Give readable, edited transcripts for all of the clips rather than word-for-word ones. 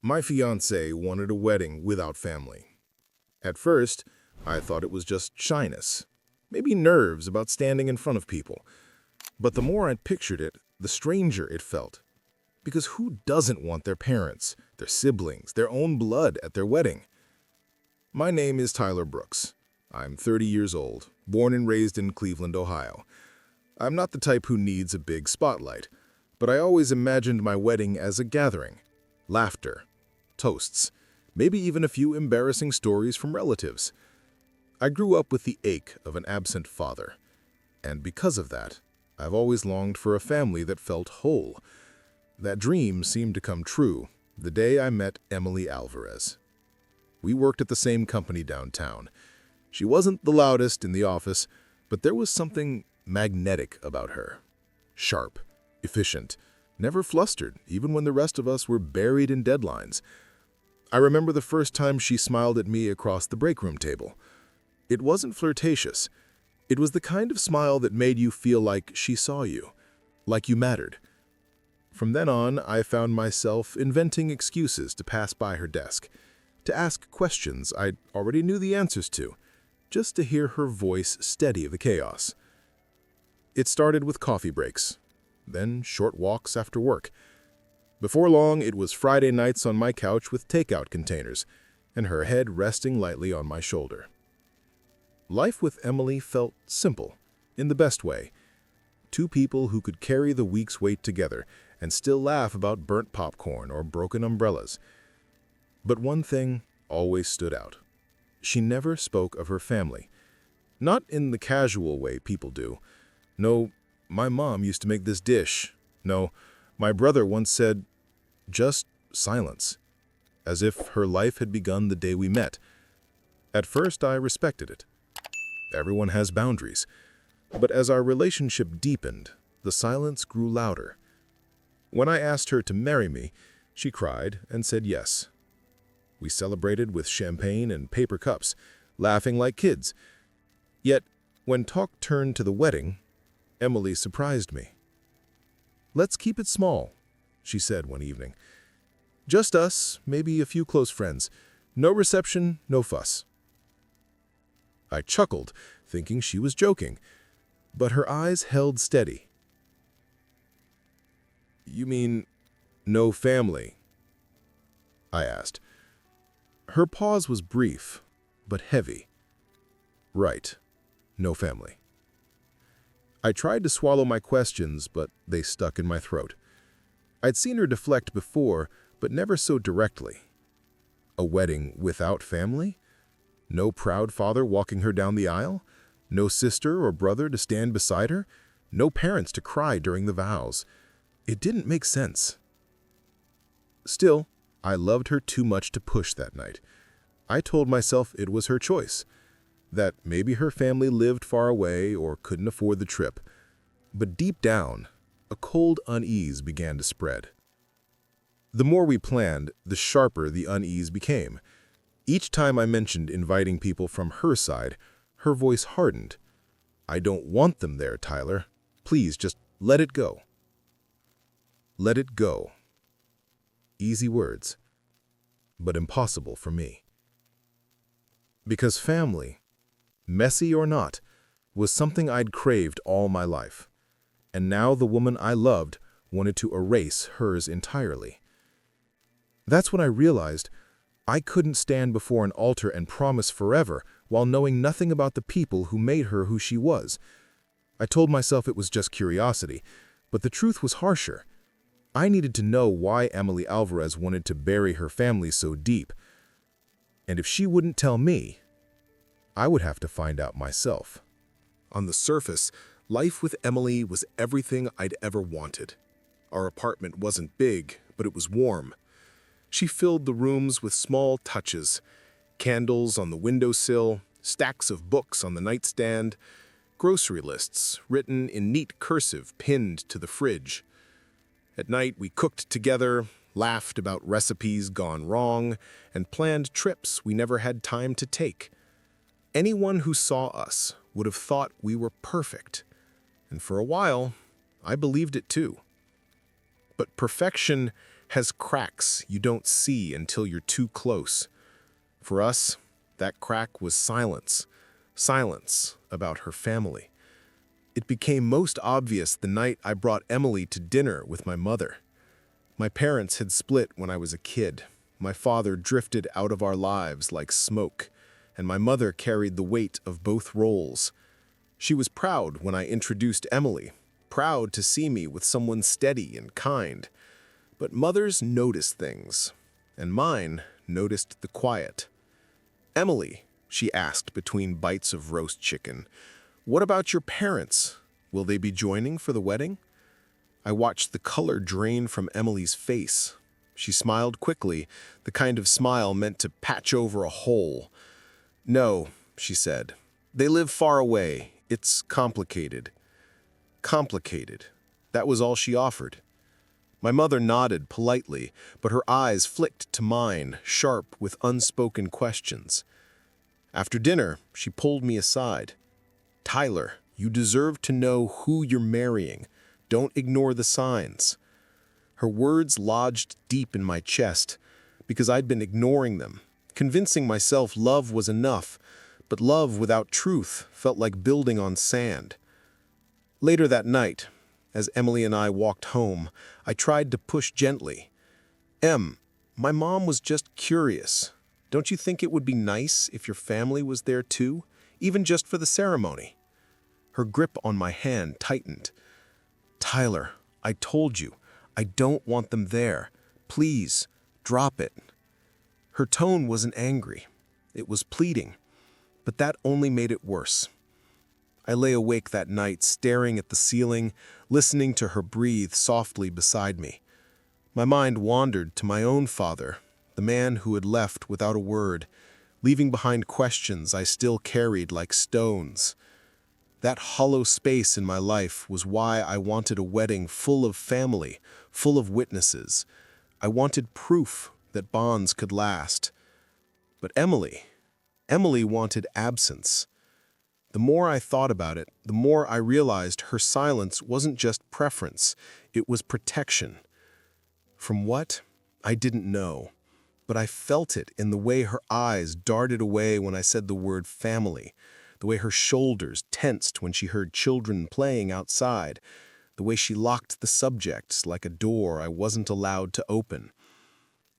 My fiancée wanted a wedding without family. At first, I thought it was just shyness, maybe nerves about standing in front of people. But the more I pictured it, the stranger it felt. Because who doesn't want their parents, their siblings, their own blood at their wedding? My name is Tyler Brooks. I'm 30 years old, born and raised in Cleveland, Ohio. I'm not the type who needs a big spotlight, but I always imagined my wedding as a gathering. Laughter, toasts, maybe even a few embarrassing stories from relatives. I grew up with the ache of an absent father, and because of that, I've always longed for a family that felt whole. That dream seemed to come true the day I met Emily Alvarez. We worked at the same company downtown. She wasn't the loudest in the office, but there was something magnetic about her. Sharp, efficient, never flustered, even when the rest of us were buried in deadlines. I remember the first time she smiled at me across the break room table. It wasn't flirtatious. It was the kind of smile that made you feel like she saw you, like you mattered. From then on, I found myself inventing excuses to pass by her desk, to ask questions I already knew the answers to, just to hear her voice steady the chaos. It started with coffee breaks, then short walks after work. Before long, it was Friday nights on my couch with takeout containers, and her head resting lightly on my shoulder. Life with Emily felt simple, in the best way. Two people who could carry the week's weight together and still laugh about burnt popcorn or broken umbrellas. But one thing always stood out. She never spoke of her family. Not in the casual way people do. No, my mom used to make this dish. No, my brother once said, just silence, as if her life had begun the day we met. At first, I respected it. Everyone has boundaries. But as our relationship deepened, the silence grew louder. When I asked her to marry me, she cried and said yes. We celebrated with champagne and paper cups, laughing like kids. Yet, when talk turned to the wedding, Emily surprised me. "Let's keep it small," she said one evening. "Just us, maybe a few close friends. No reception, no fuss." I chuckled, thinking she was joking, but her eyes held steady. "You mean no family?" I asked. Her pause was brief, but heavy. "Right, no family." I tried to swallow my questions, but they stuck in my throat. I'd seen her deflect before, but never so directly. A wedding without family? No proud father walking her down the aisle? No sister or brother to stand beside her? No parents to cry during the vows? It didn't make sense. Still, I loved her too much to push that night. I told myself it was her choice, that maybe her family lived far away or couldn't afford the trip. But deep down, a cold unease began to spread. The more we planned, the sharper the unease became. Each time I mentioned inviting people from her side, her voice hardened. "I don't want them there, Tyler. Please, just let it go." Let it go. Easy words, but impossible for me. Because family, messy or not, was something I'd craved all my life. And now the woman I loved wanted to erase hers entirely. That's when I realized I couldn't stand before an altar and promise forever while knowing nothing about the people who made her who she was. I told myself it was just curiosity, but the truth was harsher. I needed to know why Emily Alvarez wanted to bury her family so deep. And if she wouldn't tell me, I would have to find out myself. On the surface, life with Emily was everything I'd ever wanted. Our apartment wasn't big, but it was warm. She filled the rooms with small touches, candles on the windowsill, stacks of books on the nightstand, grocery lists written in neat cursive pinned to the fridge. At night, we cooked together, laughed about recipes gone wrong, and planned trips we never had time to take. Anyone who saw us would have thought we were perfect, and for a while, I believed it too. But perfection has cracks you don't see until you're too close. For us, that crack was silence. Silence about her family. It became most obvious the night I brought Emily to dinner with my mother. My parents had split when I was a kid. My father drifted out of our lives like smoke, and my mother carried the weight of both roles. She was proud when I introduced Emily, proud to see me with someone steady and kind. But mothers notice things, and mine noticed the quiet. "Emily," she asked between bites of roast chicken, "what about your parents? Will they be joining for the wedding?" I watched the color drain from Emily's face. She smiled quickly, the kind of smile meant to patch over a hole. "No," she said. "They live far away. It's complicated." Complicated. That was all she offered. My mother nodded politely, but her eyes flicked to mine, sharp with unspoken questions. After dinner, she pulled me aside. "Tyler, you deserve to know who you're marrying. Don't ignore the signs." Her words lodged deep in my chest, because I'd been ignoring them, convincing myself love was enough, but love without truth felt like building on sand. Later that night, as Emily and I walked home, I tried to push gently. My mom was just curious. Don't you think it would be nice if your family was there too, even just for the ceremony?" Her grip on my hand tightened. "Tyler, I told you, I don't want them there. Please, drop it." Her tone wasn't angry. It was pleading, but that only made it worse. I lay awake that night, staring at the ceiling, listening to her breathe softly beside me. My mind wandered to my own father, the man who had left without a word, leaving behind questions I still carried like stones. That hollow space in my life was why I wanted a wedding full of family, full of witnesses. I wanted proof that bonds could last. But Emily wanted absence. The more I thought about it, the more I realized her silence wasn't just preference, it was protection. From what? I didn't know, but I felt it in the way her eyes darted away when I said the word family, the way her shoulders tensed when she heard children playing outside, the way she locked the subject like a door I wasn't allowed to open.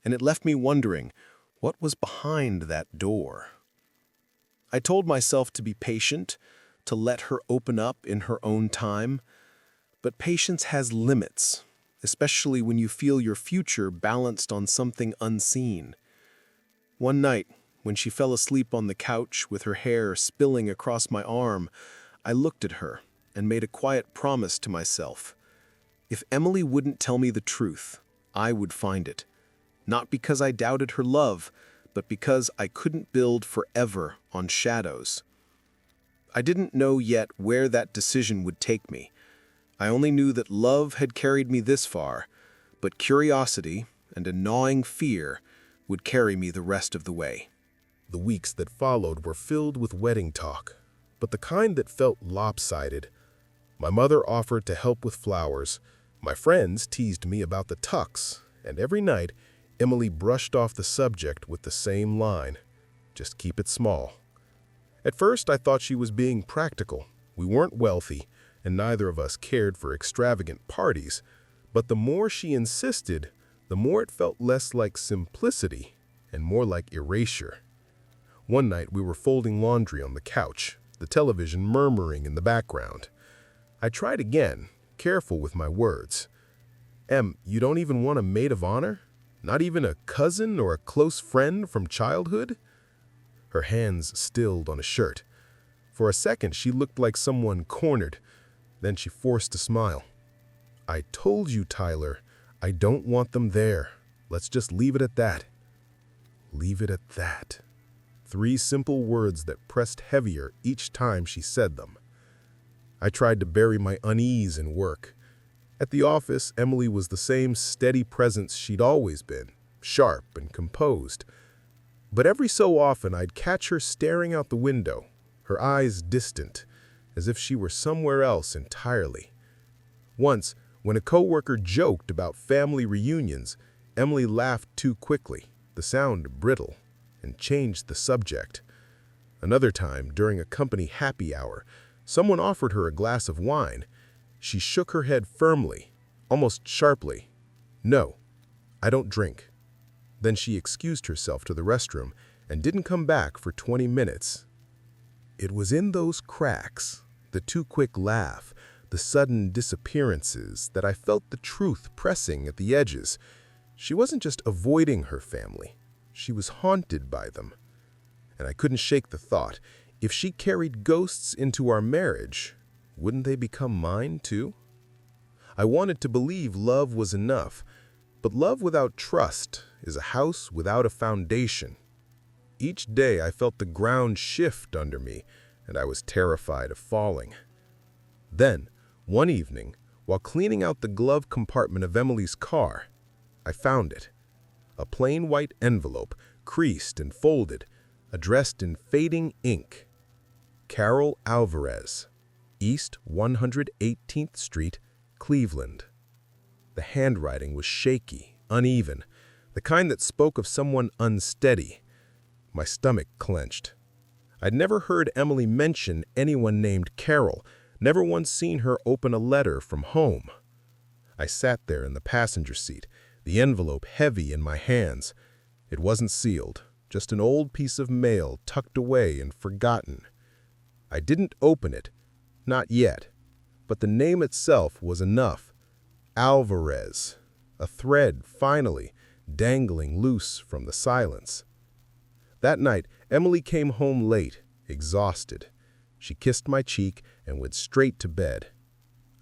And it left me wondering, what was behind that door? I told myself to be patient, to let her open up in her own time. But patience has limits, especially when you feel your future balanced on something unseen. One night, when she fell asleep on the couch with her hair spilling across my arm, I looked at her and made a quiet promise to myself. If Emily wouldn't tell me the truth, I would find it. Not because I doubted her love, but because I couldn't build forever on shadows. I didn't know yet where that decision would take me. I only knew that love had carried me this far, but curiosity and a gnawing fear would carry me the rest of the way. The weeks that followed were filled with wedding talk, but the kind that felt lopsided. My mother offered to help with flowers. My friends teased me about the tux, and every night, Emily brushed off the subject with the same line, "Just keep it small." At first, I thought she was being practical. We weren't wealthy, and neither of us cared for extravagant parties. But the more she insisted, the more it felt less like simplicity and more like erasure. One night, we were folding laundry on the couch, the television murmuring in the background. I tried again, careful with my words. You don't even want a maid of honor? Not even a cousin or a close friend from childhood?" Her hands stilled on a shirt. For a second, she looked like someone cornered. Then she forced a smile. "I told you, Tyler, I don't want them there. Let's just leave it at that." Leave it at that. 3 simple words that pressed heavier each time she said them. I tried to bury my unease in work. At the office, Emily was the same steady presence she'd always been, sharp and composed. But every so often, I'd catch her staring out the window, her eyes distant, as if she were somewhere else entirely. Once, when a coworker joked about family reunions, Emily laughed too quickly, the sound brittle, and changed the subject. Another time, during a company happy hour, someone offered her a glass of wine. She shook her head firmly, almost sharply. "No, I don't drink." Then she excused herself to the restroom and didn't come back for 20 minutes. It was in those cracks, the too quick laugh, the sudden disappearances, that I felt the truth pressing at the edges. She wasn't just avoiding her family, she was haunted by them. And I couldn't shake the thought, if she carried ghosts into our marriage, wouldn't they become mine too? I wanted to believe love was enough, but love without trust is a house without a foundation. Each day I felt the ground shift under me, and I was terrified of falling. Then, one evening, while cleaning out the glove compartment of Emily's car, I found it. A plain white envelope, creased and folded, addressed in fading ink. Carol Alvarez, East 118th Street, Cleveland. The handwriting was shaky, uneven, the kind that spoke of someone unsteady. My stomach clenched. I'd never heard Emily mention anyone named Carol, never once seen her open a letter from home. I sat there in the passenger seat, the envelope heavy in my hands. It wasn't sealed, just an old piece of mail tucked away and forgotten. I didn't open it, not yet, but the name itself was enough. Alvarez, a thread, finally, dangling loose from the silence. That night, Emily came home late, exhausted. She kissed my cheek and went straight to bed.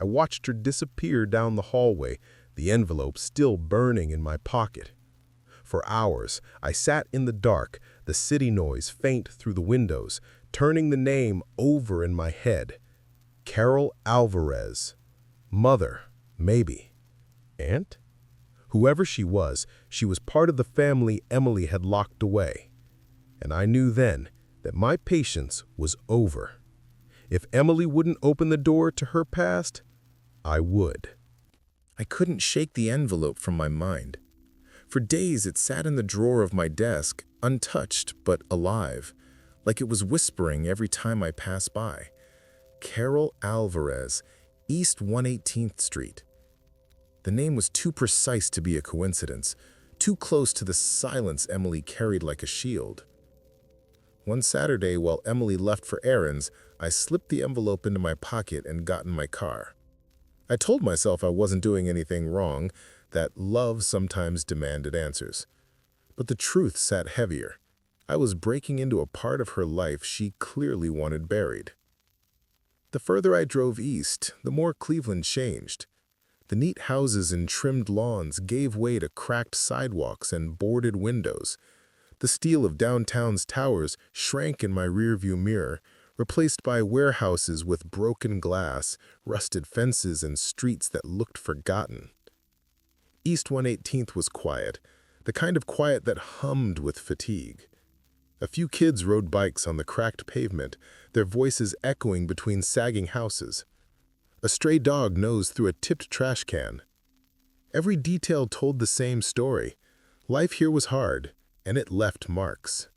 I watched her disappear down the hallway, the envelope still burning in my pocket. For hours, I sat in the dark, the city noise faint through the windows, turning the name over in my head. Carol Alvarez. Mother, maybe. Aunt? Whoever she was part of the family Emily had locked away. And I knew then that my patience was over. If Emily wouldn't open the door to her past, I would. I couldn't shake the envelope from my mind. For days it sat in the drawer of my desk, untouched but alive, like it was whispering every time I passed by. Carol Alvarez, East 118th Street. The name was too precise to be a coincidence, too close to the silence Emily carried like a shield. One Saturday, while Emily left for errands, I slipped the envelope into my pocket and got in my car. I told myself I wasn't doing anything wrong, that love sometimes demanded answers. But the truth sat heavier. I was breaking into a part of her life she clearly wanted buried. The further I drove east, the more Cleveland changed. The neat houses and trimmed lawns gave way to cracked sidewalks and boarded windows. The steel of downtown's towers shrank in my rearview mirror, replaced by warehouses with broken glass, rusted fences, and streets that looked forgotten. East 118th was quiet, the kind of quiet that hummed with fatigue. A few kids rode bikes on the cracked pavement, their voices echoing between sagging houses. A stray dog nosed through a tipped trash can. Every detail told the same story. Life here was hard, and it left marks.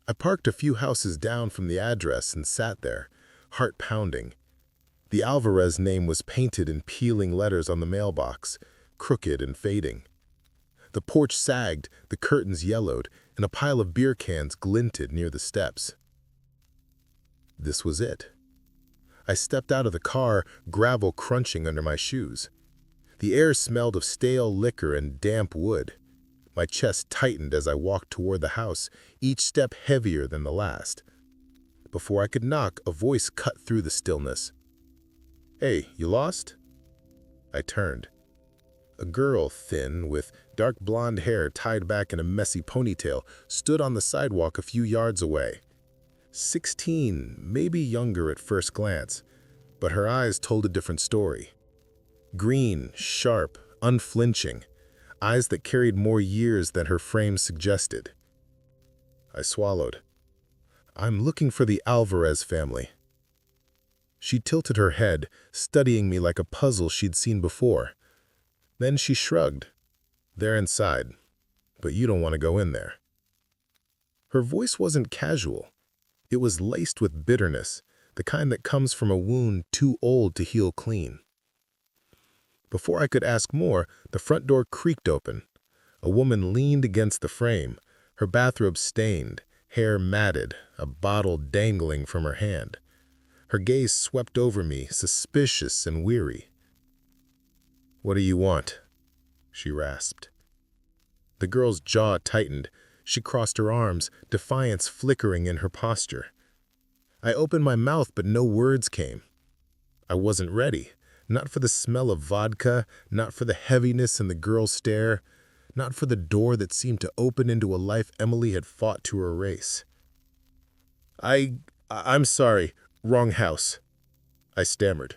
I parked a few houses down from the address and sat there, heart pounding. The Alvarez name was painted in peeling letters on the mailbox, crooked and fading. The porch sagged, the curtains yellowed, and a pile of beer cans glinted near the steps. This was it. I stepped out of the car, gravel crunching under my shoes. The air smelled of stale liquor and damp wood. My chest tightened as I walked toward the house, each step heavier than the last. Before I could knock, a voice cut through the stillness. "Hey, you lost?" I turned. A girl, thin, with dark blonde hair tied back in a messy ponytail, stood on the sidewalk a few yards away. 16, maybe younger at first glance, but her eyes told a different story. Green, sharp, unflinching, eyes that carried more years than her frame suggested. I swallowed. "I'm looking for the Alvarez family." She tilted her head, studying me like a puzzle she'd seen before. Then she shrugged. They're inside, but you don't want to go in there." Her voice wasn't casual. It was laced with bitterness, the kind that comes from a wound too old to heal clean. Before I could ask more, the front door creaked open. A woman leaned against the frame, her bathrobe stained, hair matted, a bottle dangling from her hand. Her gaze swept over me, suspicious and weary. "What do you want?" she rasped. The girl's jaw tightened. She crossed her arms, defiance flickering in her posture. I opened my mouth, but no words came. I wasn't ready. Not for the smell of vodka, not for the heaviness in the girl's stare, not for the door that seemed to open into a life Emily had fought to erase. I'm sorry, wrong house," I stammered.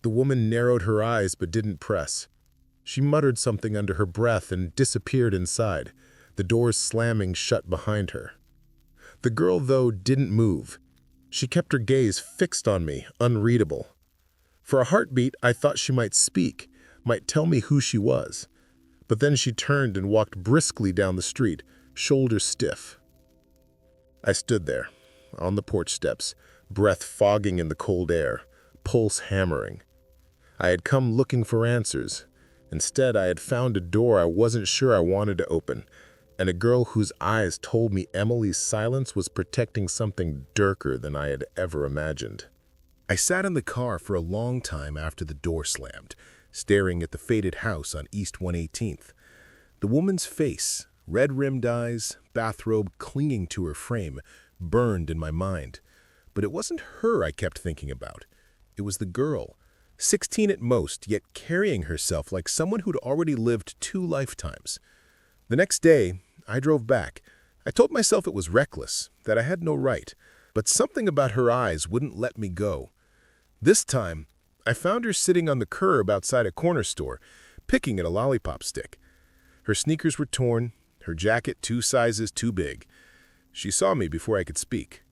The woman narrowed her eyes but didn't press. She muttered something under her breath and disappeared inside, the doors slamming shut behind her. The girl, though, didn't move. She kept her gaze fixed on me, unreadable. For a heartbeat, I thought she might speak, might tell me who she was. But then she turned and walked briskly down the street, shoulders stiff. I stood there, on the porch steps, breath fogging in the cold air, pulse hammering. I had come looking for answers. Instead, I had found a door I wasn't sure I wanted to open, and a girl whose eyes told me Emily's silence was protecting something darker than I had ever imagined. I sat in the car for a long time after the door slammed, staring at the faded house on East 118th. The woman's face, red-rimmed eyes, bathrobe clinging to her frame, burned in my mind. But it wasn't her I kept thinking about. It was the girl, 16 at most, yet carrying herself like someone who'd already lived 2 lifetimes. The next day, I drove back. I told myself it was reckless, that I had no right, but something about her eyes wouldn't let me go. This time, I found her sitting on the curb outside a corner store, picking at a lollipop stick. Her sneakers were torn, her jacket 2 sizes too big. She saw me before I could speak.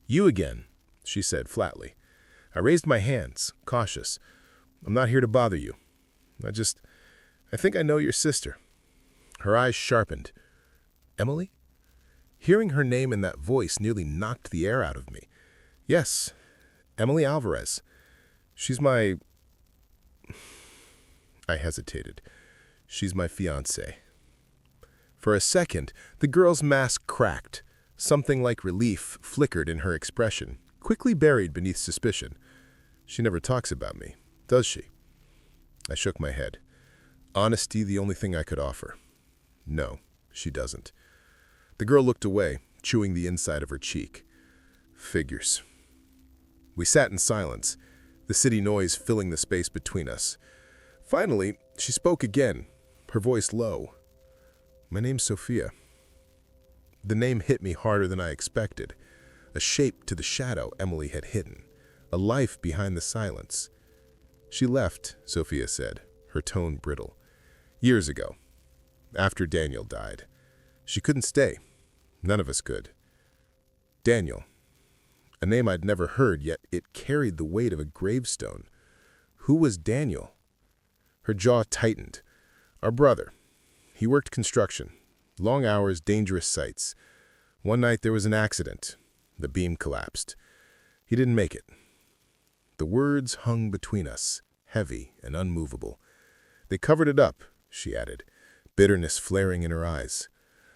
"You again," she said flatly. I raised my hands, cautious. "I'm not here to bother you. I think I know your sister." Her eyes sharpened. "Emily?" Hearing her name in that voice nearly knocked the air out of me. "Yes, Emily Alvarez. She's my—" I hesitated. "She's my fiancée." For a second, the girl's mask cracked. Something like relief flickered in her expression, quickly buried beneath suspicion. "She never talks about me, does she?" I shook my head. Honesty the only thing I could offer. "No, she doesn't." The girl looked away, chewing the inside of her cheek. Figures. We sat in silence, the city noise filling the space between us. Finally, she spoke again, her voice low. "My name's Sophia." The name hit me harder than I expected. A shape to the shadow Emily had hidden. A life behind the silence. "She left," Sophia said, her tone brittle. "Years ago. After Daniel died. She couldn't stay. None of us could." Daniel. A name I'd never heard, yet it carried the weight of a gravestone. Who was Daniel? Her jaw tightened. "Our brother. He worked construction. Long hours, dangerous sights. One night there was an accident. The beam collapsed. He didn't make it." The words hung between us, heavy and unmovable. "They covered it up," she added, bitterness flaring in her eyes.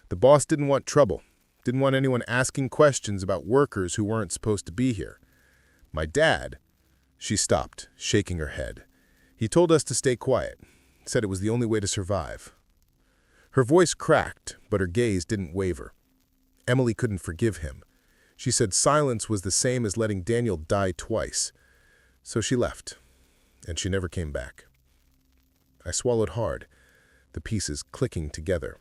"The boss didn't want trouble. Didn't want anyone asking questions about workers who weren't supposed to be here. My dad—" She stopped, shaking her head. "He told us to stay quiet. Said it was the only way to survive." Her voice cracked, but her gaze didn't waver. Emily couldn't forgive him. She said silence was the same as letting Daniel die twice. So she left, and she never came back. I swallowed hard, the pieces clicking together.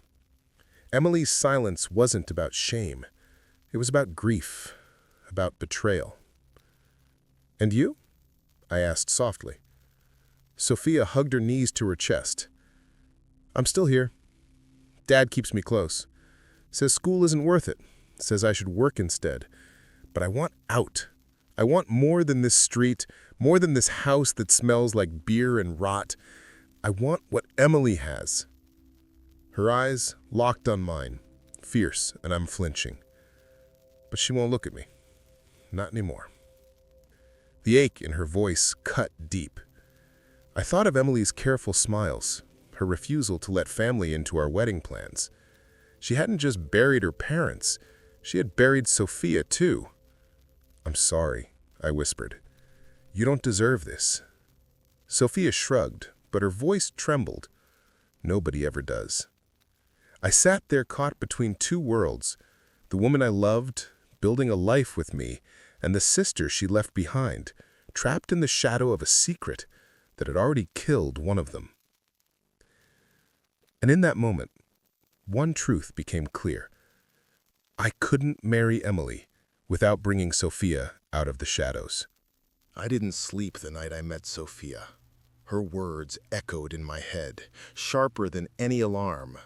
Emily's silence wasn't about shame. It was about grief, about betrayal. "And you?" I asked softly. Sophia hugged her knees to her chest. "I'm still here. Dad keeps me close. Says school isn't worth it. Says I should work instead. But I want out. I want more than this street, more than this house that smells like beer and rot. I want what Emily has. Her eyes locked on mine, fierce, and I'm flinching. But she won't look at me. Not anymore. The ache in her voice cut deep. I thought of Emily's careful smiles, her refusal to let family into our wedding plans. She hadn't just buried her parents, she had buried Sophia too. "I'm sorry," I whispered. "You don't deserve this." Sophia shrugged, but her voice trembled. Nobody ever does. I sat there caught between two worlds, the woman I loved, building a life with me, and the sister she left behind, trapped in the shadow of a secret that had already killed one of them. And in that moment, one truth became clear. I couldn't marry Emily without bringing Sophia out of the shadows. I didn't sleep the night I met Sophia. Her words echoed in my head, sharper than any alarm.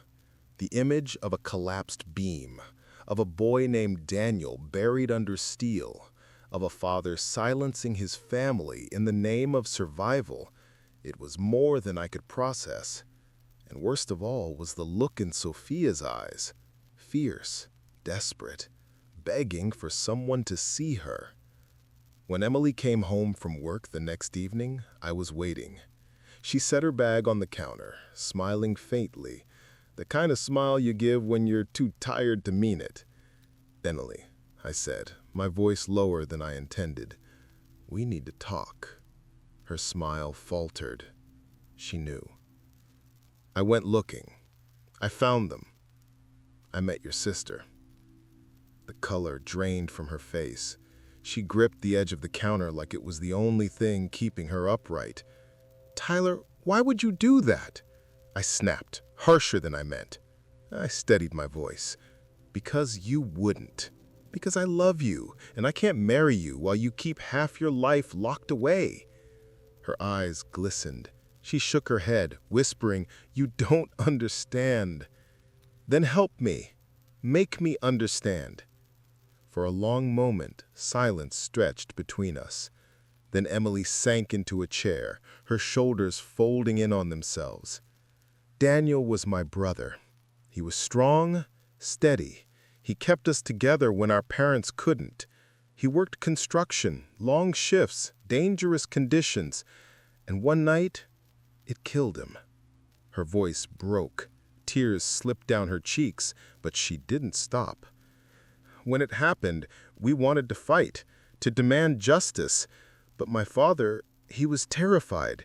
The image of a collapsed beam, of a boy named Daniel buried under steel, of a father silencing his family in the name of survival. It was more than I could process. And worst of all was the look in Sophia's eyes, fierce, desperate, begging for someone to see her. When Emily came home from work the next evening, I was waiting. She set her bag on the counter, smiling faintly, the kind of smile you give when you're too tired to mean it. "Emily," I said, my voice lower than I intended, "we need to talk." Her smile faltered. She knew. I went looking. I found them. "I met your sister." The color drained from her face. She gripped the edge of the counter like it was the only thing keeping her upright. "Tyler, why would you do that?" I snapped, harsher than I meant. I steadied my voice. "Because you wouldn't. Because I love you, and I can't marry you while you keep half your life locked away." Her eyes glistened. She shook her head, whispering, "You don't understand." "Then help me. Make me understand." For a long moment, silence stretched between us. Then Emily sank into a chair, her shoulders folding in on themselves. "Daniel was my brother. He was strong, steady. He kept us together when our parents couldn't. He worked construction, long shifts, dangerous conditions, and one night, it killed him." Her voice broke. Tears slipped down her cheeks, but she didn't stop. "When it happened, we wanted to fight, to demand justice. But my father, he was terrified.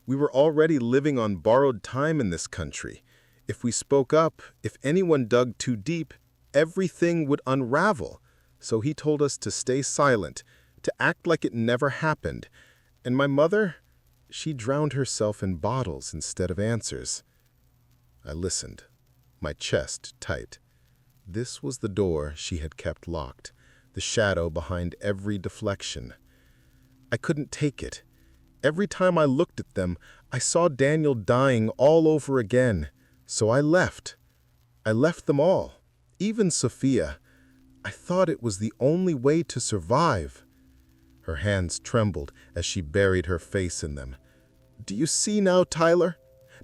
We were already living on borrowed time in this country. If we spoke up, if anyone dug too deep, everything would unravel. So he told us to stay silent, to act like it never happened. And my mother, she drowned herself in bottles instead of answers." I listened, my chest tight. This was the door she had kept locked, the shadow behind every deflection. I couldn't take it. Every time I looked at them, I saw Daniel dying all over again. So I left. I left them all, even Sophia. I thought it was the only way to survive. Her hands trembled as she buried her face in them. "Do you see now, Tyler?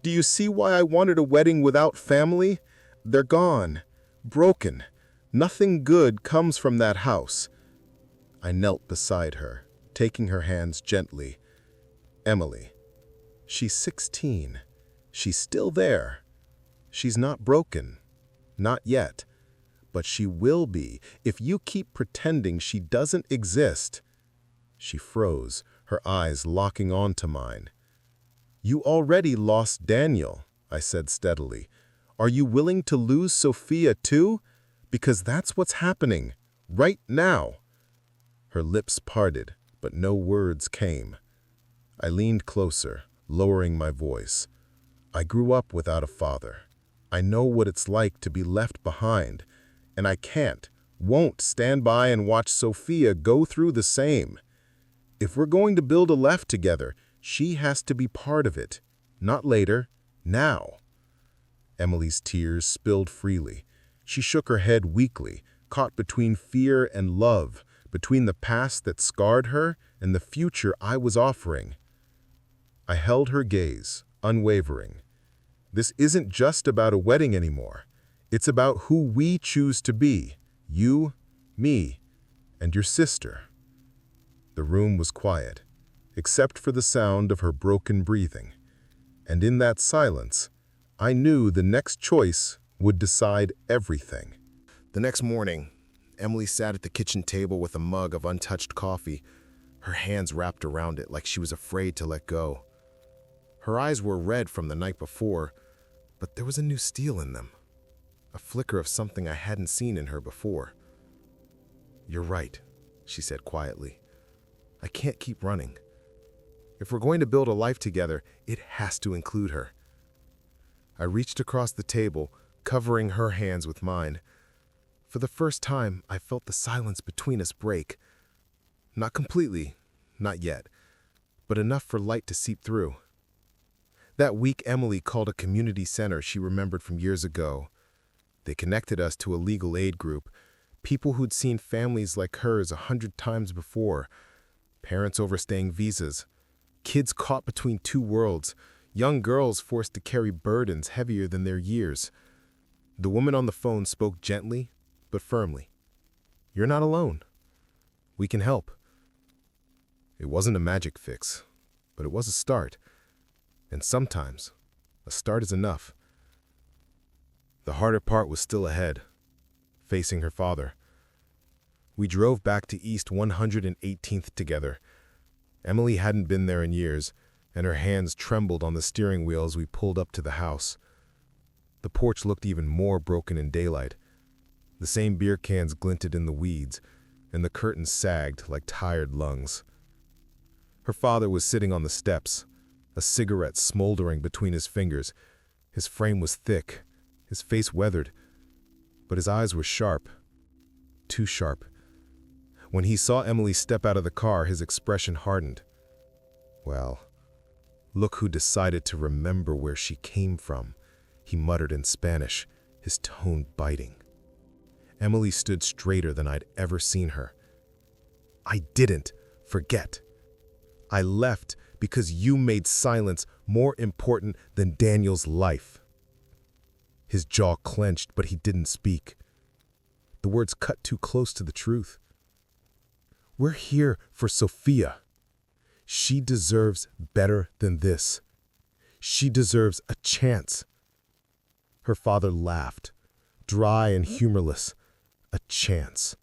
Do you see why I wanted a wedding without family? They're gone, broken. Nothing good comes from that house." I knelt beside her, taking her hands gently. "Emily, she's 16. She's still there. She's not broken. Not yet. But she will be if you keep pretending she doesn't exist." She froze, her eyes locking onto mine. "You already lost Daniel," I said steadily. "Are you willing to lose Sophia too? Because that's what's happening, right now." Her lips parted, but no words came. I leaned closer, lowering my voice. "I grew up without a father. I know what it's like to be left behind, and I won't stand by and watch Sophia go through the same. If we're going to build a life together, she has to be part of it. Not later, now." Emily's tears spilled freely. She shook her head weakly, caught between fear and love, between the past that scarred her and the future I was offering. I held her gaze, unwavering. This isn't just about a wedding anymore. It's about who we choose to be. You, me, and your sister. The room was quiet, except for the sound of her broken breathing. And in that silence, I knew the next choice would decide everything. The next morning, Emily sat at the kitchen table with a mug of untouched coffee, her hands wrapped around it like she was afraid to let go. Her eyes were red from the night before, but there was a new steel in them, a flicker of something I hadn't seen in her before. "You're right," she said quietly. "I can't keep running. If we're going to build a life together, it has to include her." I reached across the table, covering her hands with mine. For the first time, I felt the silence between us break. Not completely, not yet, but enough for light to seep through. That week, Emily called a community center she remembered from years ago. They connected us to a legal aid group, people who'd seen families like hers 100 times before, parents overstaying visas, kids caught between two worlds, young girls forced to carry burdens heavier than their years. The woman on the phone spoke gently, but firmly. "You're not alone. We can help." It wasn't a magic fix, but it was a start. And sometimes, a start is enough. The harder part was still ahead, facing her father. We drove back to East 118th together. Emily hadn't been there in years, and her hands trembled on the steering wheel as we pulled up to the house. The porch looked even more broken in daylight. The same beer cans glinted in the weeds, and the curtains sagged like tired lungs. Her father was sitting on the steps, a cigarette smoldering between his fingers. His frame was thick, his face weathered, but his eyes were sharp, too sharp. When he saw Emily step out of the car, his expression hardened. "Well, look who decided to remember where she came from," he muttered in Spanish, his tone biting. Emily stood straighter than I'd ever seen her. "I didn't forget. I left because you made silence more important than Daniel's life." His jaw clenched, but he didn't speak. The words cut too close to the truth. "We're here for Sophia. She deserves better than this. She deserves a chance." Her father laughed, dry and humorless. "A chance.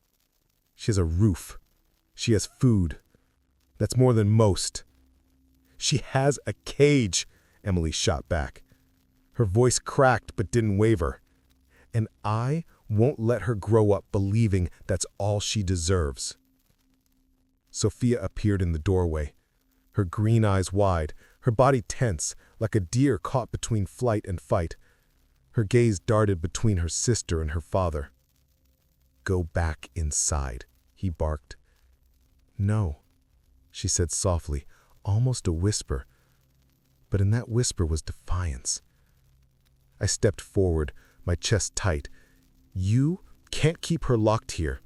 She has a roof. She has food. That's more than most." "She has a cage," Emily shot back. Her voice cracked but didn't waver. "And I won't let her grow up believing that's all she deserves." Sophia appeared in the doorway, her green eyes wide, her body tense, like a deer caught between flight and fight. Her gaze darted between her sister and her father. "Go back inside," he barked. "No," she said softly, almost a whisper. But in that whisper was defiance. I stepped forward, my chest tight. "You can't keep her locked here.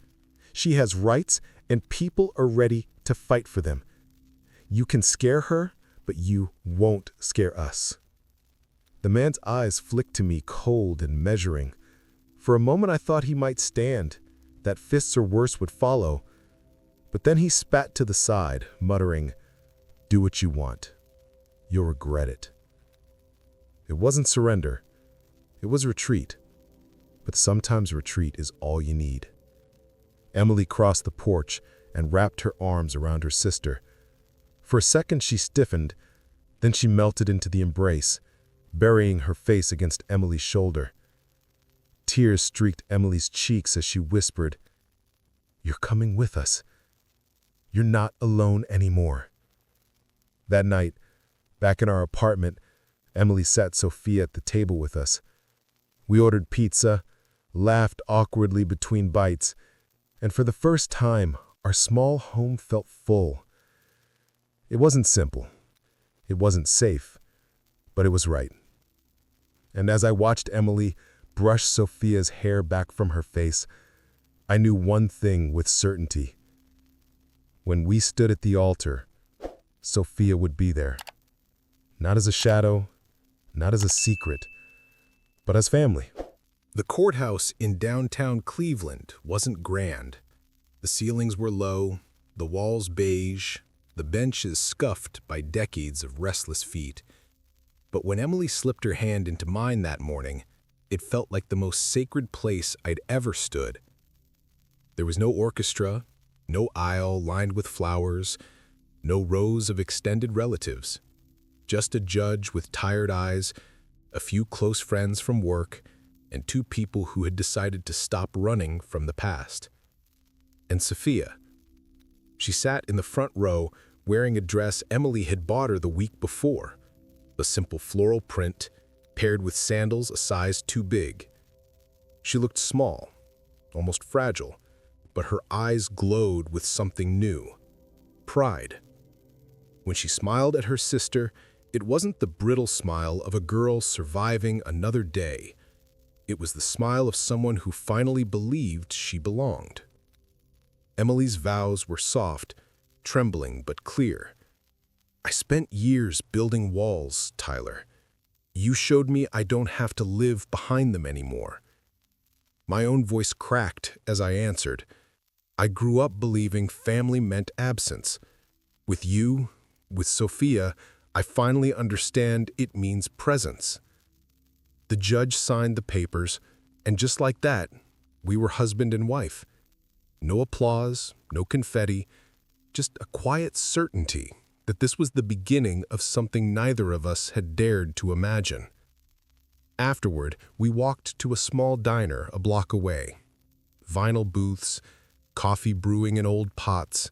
She has rights, and people are ready to fight for them. You can scare her, but you won't scare us." The man's eyes flicked to me, cold and measuring. For a moment I thought he might stand, that fists or worse would follow. But then he spat to the side, muttering, "Do what you want. You'll regret it." It wasn't surrender. It was retreat. But sometimes retreat is all you need. Emily crossed the porch and wrapped her arms around her sister. For a second she stiffened, then she melted into the embrace, burying her face against Emily's shoulder. Tears streaked Emily's cheeks as she whispered, "You're coming with us. You're not alone anymore." That night, back in our apartment, Emily sat Sophia at the table with us. We ordered pizza, laughed awkwardly between bites, and for the first time, our small home felt full. It wasn't simple. It wasn't safe, but it was right. And as I watched Emily brush Sophia's hair back from her face, I knew one thing with certainty. When we stood at the altar, Sophia would be there. Not as a shadow, not as a secret, but as family. The courthouse in downtown Cleveland wasn't grand. The ceilings were low, the walls beige, the benches scuffed by decades of restless feet. But when Emily slipped her hand into mine that morning, it felt like the most sacred place I'd ever stood. There was no orchestra, no aisle lined with flowers, no rows of extended relatives. Just a judge with tired eyes, a few close friends from work, and two people who had decided to stop running from the past. And Sophia. She sat in the front row wearing a dress Emily had bought her the week before, a simple floral print paired with sandals a size too big. She looked small, almost fragile, but her eyes glowed with something new, pride. When she smiled at her sister, it wasn't the brittle smile of a girl surviving another day. It was the smile of someone who finally believed she belonged. Emily's vows were soft, trembling but clear. I spent years building walls, Tyler. You showed me I don't have to live behind them anymore. My own voice cracked as I answered. I grew up believing family meant absence. With you, with Sophia, I finally understand it means presence. The judge signed the papers, and just like that, we were husband and wife. No applause, no confetti, just a quiet certainty that this was the beginning of something neither of us had dared to imagine. Afterward, we walked to a small diner a block away. Vinyl booths, coffee brewing in old pots,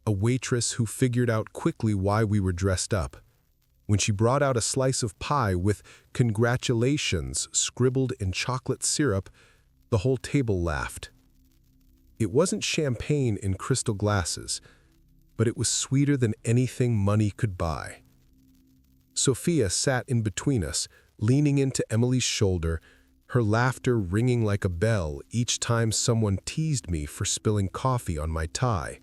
a waitress who figured out quickly why we were dressed up. When she brought out a slice of pie with "Congratulations" scribbled in chocolate syrup, the whole table laughed. It wasn't champagne in crystal glasses, but it was sweeter than anything money could buy. Sophia sat in between us, leaning into Emily's shoulder, her laughter ringing like a bell each time someone teased me for spilling coffee on my tie.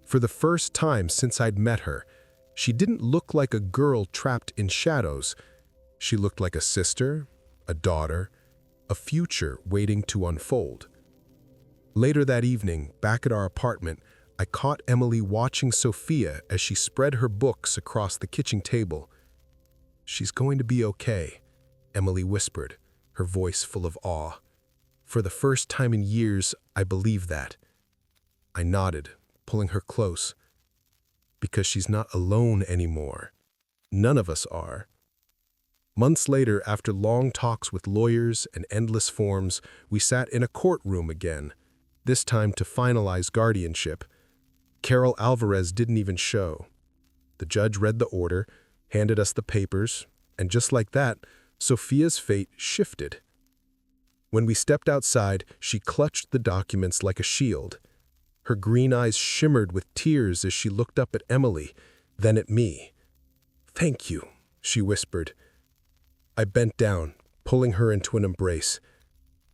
For the first time since I'd met her, she didn't look like a girl trapped in shadows. She looked like a sister, a daughter, a future waiting to unfold. Later that evening, back at our apartment, I caught Emily watching Sophia as she spread her books across the kitchen table. "She's going to be okay," Emily whispered, her voice full of awe. For the first time in years, I believed that. I nodded, pulling her close. Because she's not alone anymore. None of us are. Months later, after long talks with lawyers and endless forms, we sat in a courtroom again, this time to finalize guardianship. Carol Alvarez didn't even show. The judge read the order, handed us the papers, and just like that, Sophia's fate shifted. When we stepped outside, she clutched the documents like a shield. Her green eyes shimmered with tears as she looked up at Emily, then at me. "Thank you," she whispered. I bent down, pulling her into an embrace.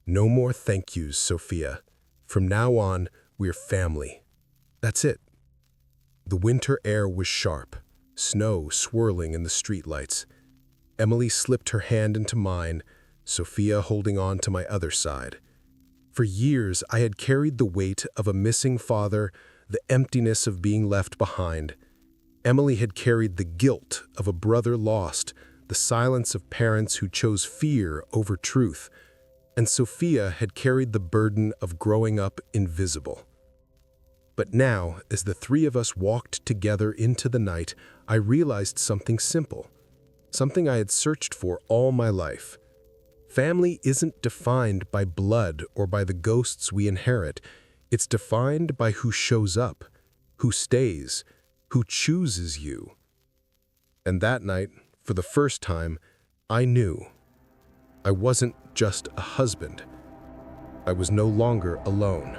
"No more thank yous, Sophia. From now on, we're family. That's it." The winter air was sharp, snow swirling in the streetlights. Emily slipped her hand into mine, Sophia holding on to my other side. For years, I had carried the weight of a missing father, the emptiness of being left behind. Emily had carried the guilt of a brother lost, the silence of parents who chose fear over truth. And Sophia had carried the burden of growing up invisible. But now, as the three of us walked together into the night, I realized something simple, something I had searched for all my life. Family isn't defined by blood or by the ghosts we inherit. It's defined by who shows up, who stays, who chooses you. And that night, for the first time, I knew. I wasn't just a husband. I was no longer alone.